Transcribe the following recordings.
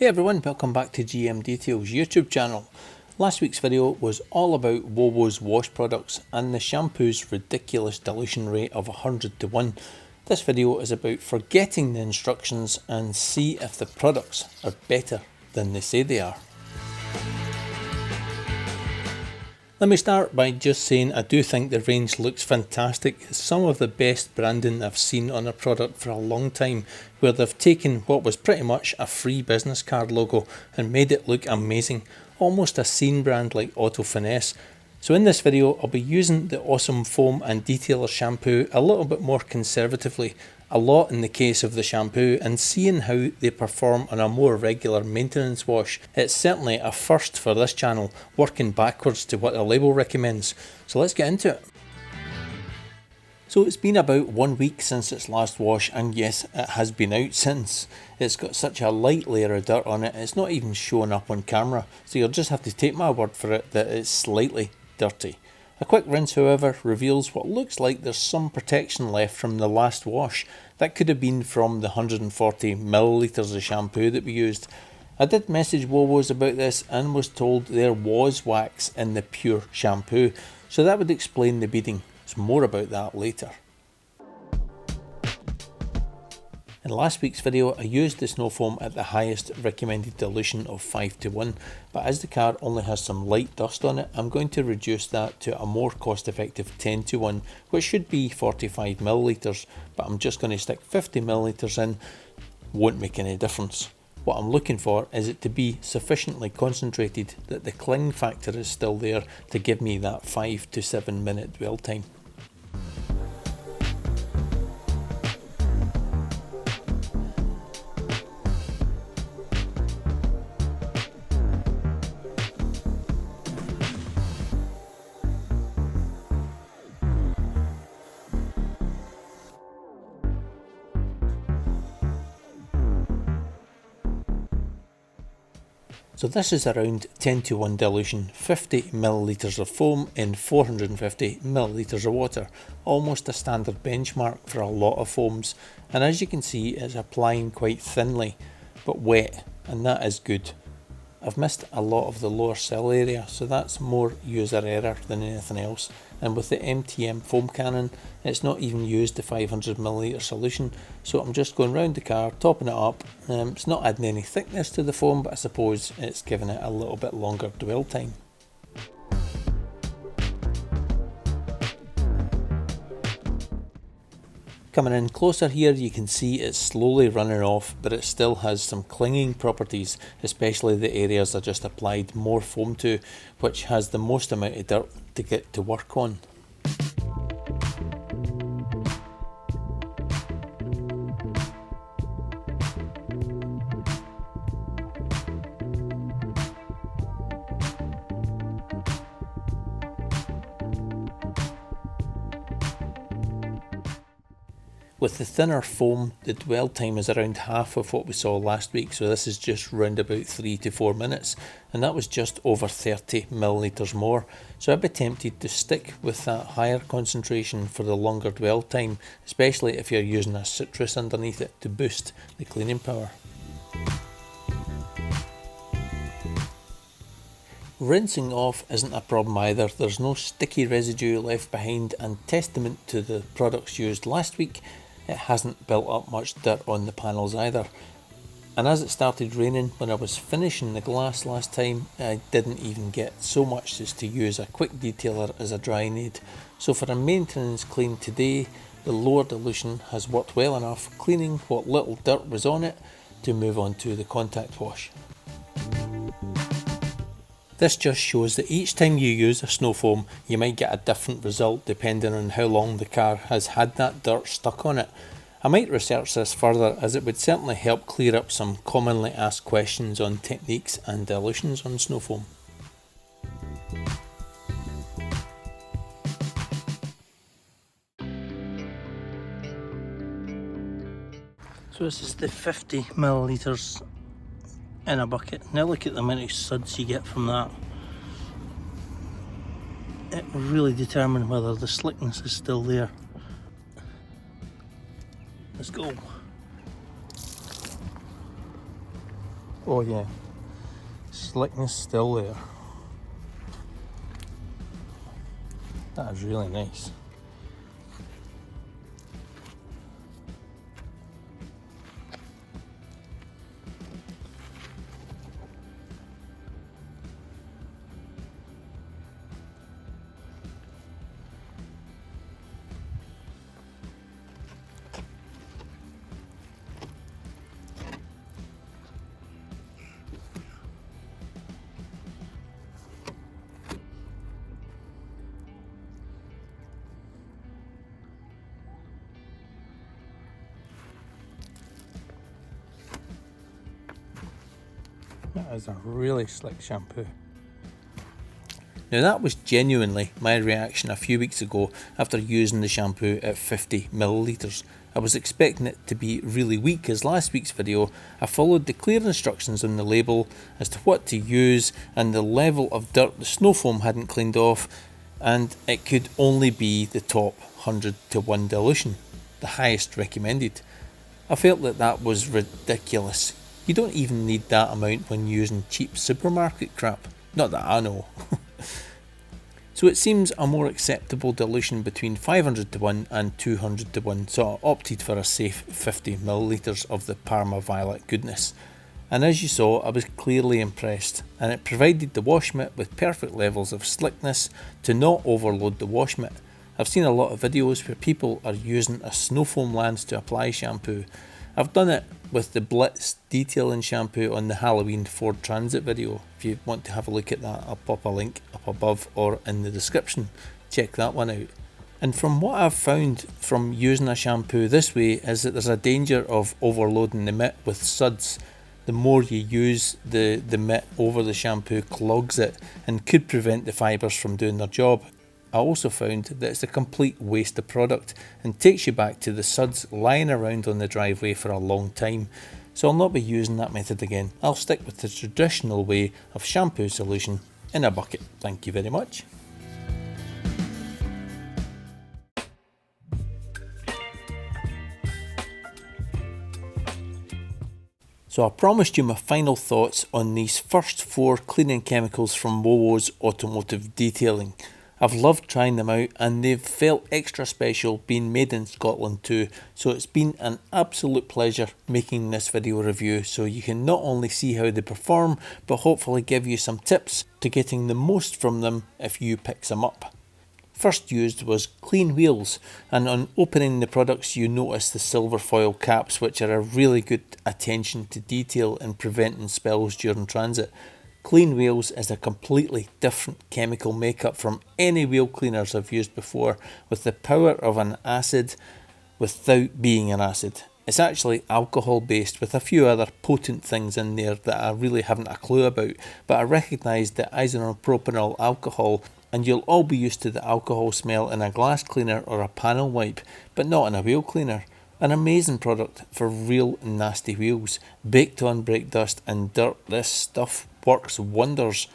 Hey everyone, welcome back to GM Details YouTube channel. Last week's video was all about Wowo's wash products and the shampoo's ridiculous dilution rate of 100 to 1. This video is about forgetting the instructions and see if the products are better than they say they are. Let me start by just saying I do think the range looks fantastic. It's some of the best branding I've seen on a product for a long time, where they've taken what was pretty much a free business card logo and made it look amazing, almost a scene brand like Automotive. So in this video I'll be using the awesome foam and detailer shampoo a little bit more conservatively, a lot in the case of the shampoo, and seeing how they perform on a more regular maintenance wash. It's certainly a first for this channel, working backwards to what the label recommends. So let's get into it. So it's been about 1 week since its last wash, and yes, it has been out since. It's got such a light layer of dirt on it, it's not even showing up on camera, so you'll just have to take my word for it that it's slightly dirty. A quick rinse, however, reveals what looks like there's some protection left from the last wash. That could have been from the 140 millilitres of shampoo that we used. I did message Wowo's about this and was told there was wax in the pure shampoo, so that would explain the beading. So more about that later. In last week's video I used the snowfoam at the highest recommended dilution of 5 to 1, but as the car only has some light dust on it, I'm going to reduce that to a more cost effective 10 to 1, which should be 45 millilitres, but I'm just going to stick 50 millilitres in. Won't make any difference. What I'm looking for is it to be sufficiently concentrated that the cling factor is still there to give me that 5 to 7 minute dwell time. So this is around 10 to 1 dilution, 50 millilitres of foam in 450 millilitres of water, almost a standard benchmark for a lot of foams, and as you can see it's applying quite thinly but wet, and that is good. I've missed a lot of the lower sill area, so that's more user error than anything else, and with the MTM foam cannon it's not even used the 500 milliliter solution, so I'm just going round the car, topping it up. It's not adding any thickness to the foam, but I suppose it's giving it a little bit longer dwell time. Coming in closer here, you can see it's slowly running off, but it still has some clinging properties, especially the areas I just applied more foam to, which has the most amount of dirt to get to work on. With the thinner foam, the dwell time is around half of what we saw last week, so this is just round about 3 to 4 minutes, and that was just over 30 millilitres more, so I'd be tempted to stick with that higher concentration for the longer dwell time, especially if you're using a citrus underneath it to boost the cleaning power. Rinsing off isn't a problem either, there's no sticky residue left behind, and testament to the products used last week, it hasn't built up much dirt on the panels either. And as it started raining when I was finishing the glass last time, I didn't even get so much as to use a quick detailer as a drying aid. So for a maintenance clean today, the lower dilution has worked well enough, cleaning what little dirt was on it to move on to the contact wash. This just shows that each time you use a snowfoam, you might get a different result depending on how long the car has had that dirt stuck on it. I might research this further, as it would certainly help clear up some commonly asked questions on techniques and dilutions on snowfoam. So this is the 50 millilitres in a bucket. Now look at the amount of suds you get from that. It will really determine whether the slickness is still there. Let's go. Oh yeah, slickness still there. That is really nice. That is a really slick shampoo. Now that was genuinely my reaction a few weeks ago after using the shampoo at 50 millilitres. I was expecting it to be really weak, as last week's video I followed the clear instructions on the label as to what to use and the level of dirt the snowfoam hadn't cleaned off, and it could only be the top 100 to 1 dilution, the highest recommended. I felt that that was ridiculous. You don't even need that amount when using cheap supermarket crap. Not that I know. So it seems a more acceptable dilution between 500 to 1 and 200 to 1, so I opted for a safe 50 millilitres of the Parma Violet goodness. And as you saw, I was clearly impressed, and it provided the wash mitt with perfect levels of slickness to not overload the wash mitt. I've seen a lot of videos where people are using a snowfoam lance to apply shampoo. I've done it with the Blitz detailing shampoo on the Halloween Ford Transit video. If you want to have a look at that, I'll pop a link up above or in the description. Check that one out. And from what I've found from using a shampoo this way is that there's a danger of overloading the mitt with suds. The more you use the mitt over the shampoo clogs it and could prevent the fibres from doing their job. I also found that it's a complete waste of product and takes you back to the suds lying around on the driveway for a long time. So I'll not be using that method again. I'll stick with the traditional way of shampoo solution in a bucket. Thank you very much. So I promised you my final thoughts on these first 4 cleaning chemicals from Wowo's Automotive detailing. I've loved trying them out, and they've felt extra special being made in Scotland too, so it's been an absolute pleasure making this video review so you can not only see how they perform but hopefully give you some tips to getting the most from them if you pick some up. First used was clean wheels, and on opening the products you notice the silver foil caps, which are a really good attention to detail in preventing spills during transit. Clean wheels is a completely different chemical makeup from any wheel cleaners I've used before, with the power of an acid without being an acid. It's actually alcohol based with a few other potent things in there that I really haven't a clue about, but I recognise the isopropyl alcohol, and you'll all be used to the alcohol smell in a glass cleaner or a panel wipe, but not in a wheel cleaner. An amazing product for real nasty wheels. Baked on brake dust and dirt, this stuff works wonders.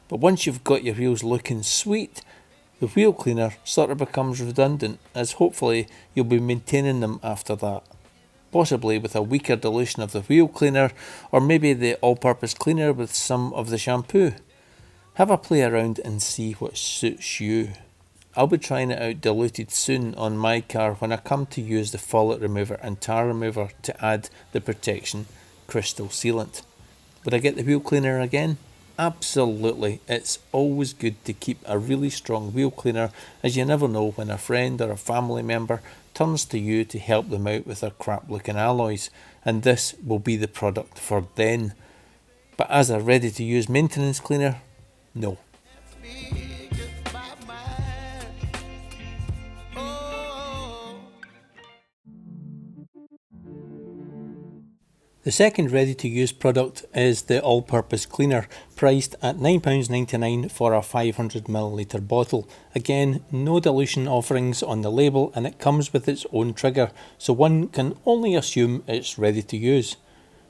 But once you've got your wheels looking sweet, the wheel cleaner sort of becomes redundant, as hopefully you'll be maintaining them after that. Possibly with a weaker dilution of the wheel cleaner, or maybe the all-purpose cleaner with some of the shampoo. Have a play around and see what suits you. I'll be trying it out diluted soon on my car when I come to use the follet remover and tar remover to add the protection crystal sealant. Would I get the wheel cleaner again? Absolutely. It's always good to keep a really strong wheel cleaner, as you never know when a friend or a family member turns to you to help them out with their crap looking alloys, and this will be the product for then. But as a ready to use maintenance cleaner, no. The second ready-to-use product is the all-purpose cleaner, priced at £9.99 for a 500ml bottle. Again, no dilution offerings on the label, and it comes with its own trigger, so one can only assume it's ready to use.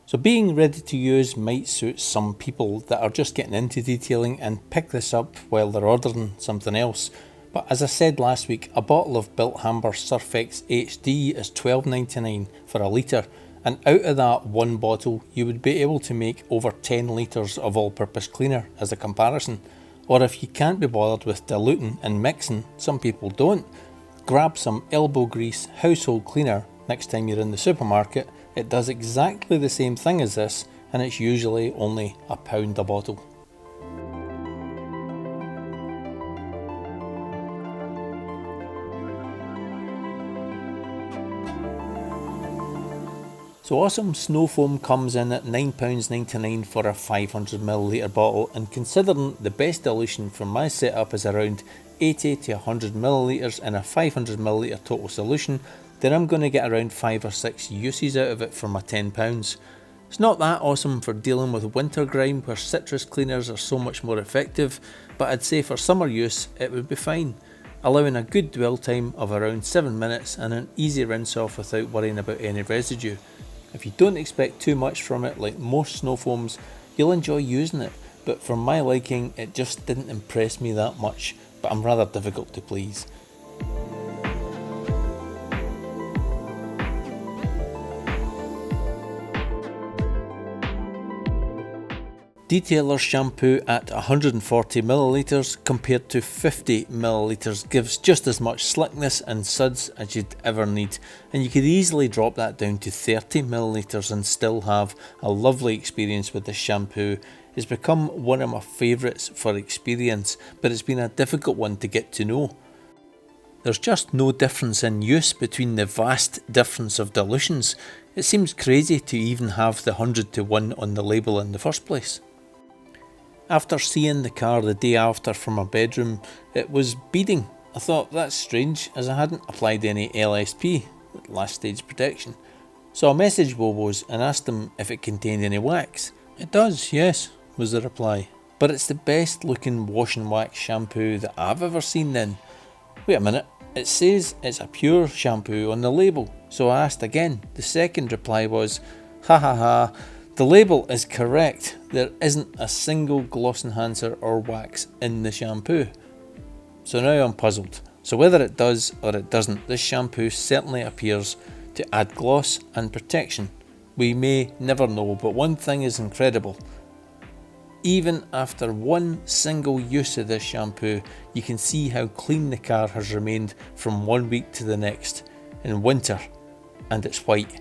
So being ready to use might suit some people that are just getting into detailing and pick this up while they're ordering something else. But as I said last week, a bottle of Built Hamber Surfex HD is £12.99 for a litre, and out of that one bottle you would be able to make over 10 litres of all-purpose cleaner as a comparison. Or if you can't be bothered with diluting and mixing, some people don't, grab some elbow grease household cleaner next time you're in the supermarket. It does exactly the same thing as this, and it's usually only £1 a bottle. So awesome snowfoam comes in at £9.99 for a 500ml bottle, and considering the best dilution for my setup is around 80 to 100ml in a 500ml total solution, then I'm going to get around 5 or 6 uses out of it for my £10. It's not that awesome for dealing with winter grime where citrus cleaners are so much more effective, but I'd say for summer use it would be fine, allowing a good dwell time of around 7 minutes and an easy rinse off without worrying about any residue. If you don't expect too much from it, like most snow foams, you'll enjoy using it, but for my liking it just didn't impress me that much, but I'm rather difficult to please. Detailer shampoo at 140ml compared to 50ml gives just as much slickness and suds as you'd ever need, and you could easily drop that down to 30ml and still have a lovely experience with this shampoo. It's become one of my favourites for experience, but it's been a difficult one to get to know. There's just no difference in use between the vast difference of dilutions. It seems crazy to even have the 100:1 on the label in the first place. After seeing the car the day after from my bedroom, it was beading. I thought that's strange, as I hadn't applied any LSP, last stage protection. So I messaged Wowo's and asked them if it contained any wax. It does, yes, was the reply. But it's the best looking wash and wax shampoo that I've ever seen then. Wait a minute, it says it's a pure shampoo on the label. So I asked again. The second reply was, ha ha ha, the label is correct. There isn't a single gloss enhancer or wax in the shampoo. So now I'm puzzled. So whether it does or it doesn't, this shampoo certainly appears to add gloss and protection. We may never know, but one thing is incredible. Even after one single use of this shampoo, you can see how clean the car has remained from 1 week to the next in winter, and it's white.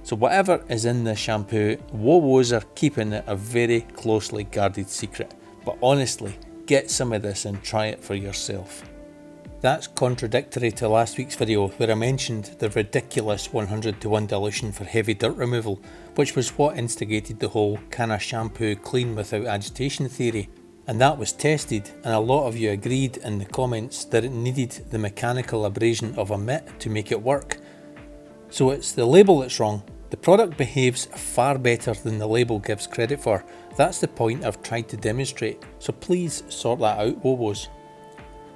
So whatever is in this shampoo, Wowo's are keeping it a very closely guarded secret. But honestly, get some of this and try it for yourself. That's contradictory to last week's video where I mentioned the ridiculous 100:1 dilution for heavy dirt removal, which was what instigated the whole can a shampoo clean without agitation theory. And that was tested, and a lot of you agreed in the comments that it needed the mechanical abrasion of a mitt to make it work. So it's the label that's wrong. The product behaves far better than the label gives credit for. That's the point I've tried to demonstrate, so please sort that out, Wowo's.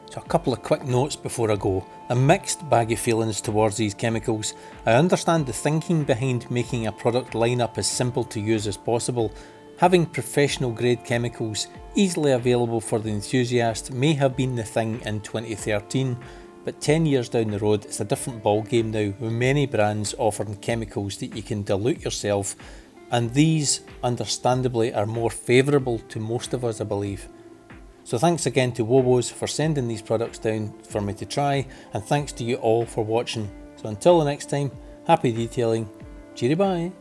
So a couple of quick notes before I go. A mixed bag of feelings towards these chemicals. I understand the thinking behind making a product lineup as simple to use as possible. Having professional grade chemicals easily available for the enthusiast may have been the thing in 2013, but 10 years down the road it's a different ball game now, with many brands offering chemicals that you can dilute yourself, and these understandably are more favourable to most of us, I believe. So thanks again to Wowo's for sending these products down for me to try, and thanks to you all for watching. So until the next time, happy detailing, cheery bye.